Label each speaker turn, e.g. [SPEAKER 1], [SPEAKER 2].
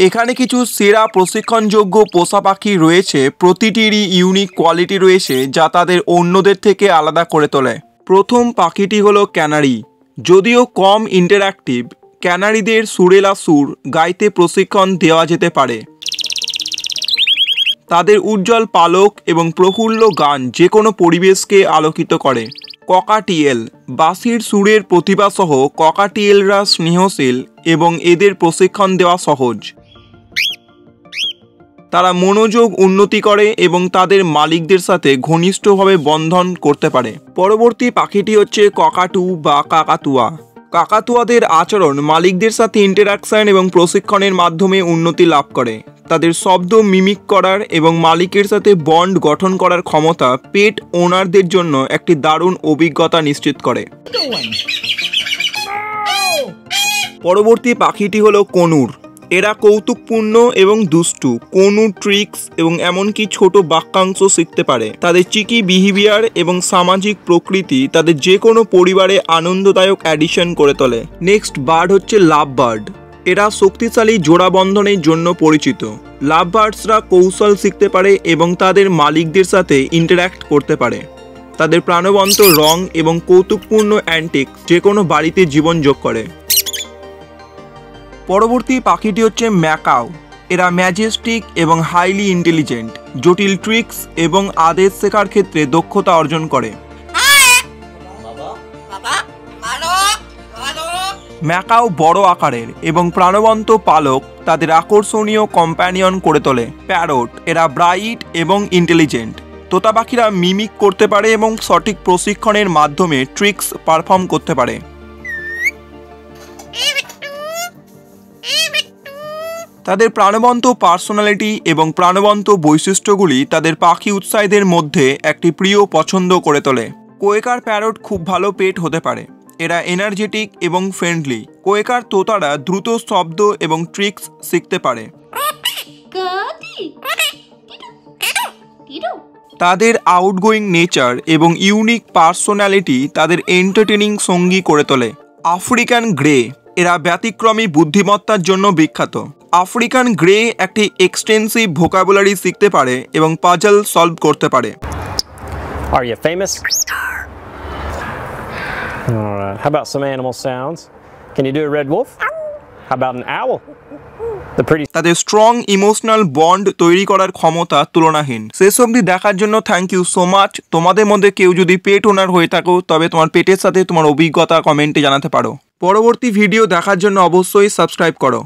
[SPEAKER 1] এখানে কিছু সেরা প্রশিক্ষণযোগ্য পোষা পাখি রয়েছে, প্রতিটিরই ইউনিক কোয়ালিটি রয়েছে যা তাদের অন্যদের থেকে আলাদা করে তোলে। প্রথম পাখিটি হলো ক্যানারি। যদিও কম ইন্টারঅ্যাক্টিভ, ক্যানারিদের সুরেলা সুর গাইতে প্রশিক্ষণ দেওয়া যেতে পারে। তাদের উজ্জ্বল পালক এবং প্রফুল্ল গান যে কোনো পরিবেশকে আলোকিত করে। ককাটিয়েল। বাঁশির সুরের প্রতিভাসহ ককাটিয়েলরা স্নেহশীল এবং এদের প্রশিক্ষণ দেওয়া সহজ। তারা মনোযোগ উন্নতি করে এবং তাদের মালিকদের সাথে ঘনিষ্ঠভাবে বন্ধন করতে পারে। পরবর্তী পাখিটি হচ্ছে ককাটু বা কাকাতুয়া। কাকাতুয়াদের আচরণ মালিকদের সাথে ইন্টারাকশন এবং প্রশিক্ষণের মাধ্যমে উন্নতি লাভ করে। তাদের শব্দ মিমিক করার এবং মালিকের সাথে বন্ড গঠন করার ক্ষমতা পেট ওনারদের জন্য একটি দারুণ অভিজ্ঞতা নিশ্চিত করে। পরবর্তী পাখিটি হলো কনুর। এরা কৌতুকপূর্ণ এবং দুষ্টু। কনুর ট্রিক্স এবং এমনকি ছোট বাক্যাংশ শিখতে পারে। তাদের চিকি বিহেভিয়ার এবং সামাজিক প্রকৃতি তাদের যে কোনো পরিবারে আনন্দদায়ক অ্যাডিশন করে তোলে। নেক্সট বার্ড হচ্ছে লাভ বার্ড। এরা শক্তিশালী জোড়া বন্ধনের জন্য পরিচিত। লাভ বার্ডসরা কৌশল শিখতে পারে এবং তাদের মালিকদের সাথে ইন্টারঅ্যাক্ট করতে পারে। তাদের প্রাণবন্ত রং এবং কৌতুকপূর্ণ অ্যান্টিক যে কোনো বাড়িতে জীবন যোগ করে। পরবর্তী পাখিটি হচ্ছে ম্যাকাও। এরা ম্যাজেস্টিক এবং হাইলি ইন্টেলিজেন্ট, জটিল ট্রিক্স এবং আদেশ শেখার ক্ষেত্রে দক্ষতা অর্জন করে। ম্যাকাও বড় আকারের এবং প্রাণবন্ত পালক তাদের আকর্ষণীয় কম্প্যানিয়ন করে তোলে। প্যারট। এরা ব্রাইট এবং ইন্টেলিজেন্ট। তোতা পাখিরা মিমিক করতে পারে এবং সঠিক প্রশিক্ষণের মাধ্যমে ট্রিক্স পারফর্ম করতে পারে। তাদের প্রাণবন্ত পার্সোনালিটি এবং প্রাণবন্ত বৈশিষ্ট্যগুলি তাদের পাখি উৎসাহীদের মধ্যে একটি প্রিয় পছন্দ করে তোলে। কোয়েকার প্যারট খুব ভালো পেট হতে পারে। এরা এনার্জেটিক এবং ফ্রেন্ডলি। কোয়েকার তোতারা দ্রুত শব্দ এবং ট্রিক্স শিখতে পারে। তাদের আউটগোয়িং নেচার এবং ইউনিক পার্সোনালিটি তাদের এন্টারটেনিং সঙ্গী করে তোলে। African grey. এরা ব্যতিক্রমী বুদ্ধিমত্তার জন্য বিখ্যাত। আফ্রিকান গ্রে একটি এক্সটেন্সিভ ভোকাবুলারি শিখতে পারে এবং পাজল সলভ করতে পারে।
[SPEAKER 2] Are you famous? All right. How about some animal sounds? Can you do a red wolf? How about an owl?
[SPEAKER 1] তাদের স্ট্রং ইমোশনাল বন্ড তৈরি করার ক্ষমতা তুলনাহীন। শেষ অবধি দেখার জন্য থ্যাংক ইউ সো মাচ। তোমাদের মধ্যে কেউ যদি পেট ওনার হয়ে থাকো তবে তোমার পেটের সাথে তোমার অভিজ্ঞতা কমেন্টে জানাতে পারো। পরবর্তী ভিডিও দেখার জন্য অবশ্যই সাবস্ক্রাইব করো।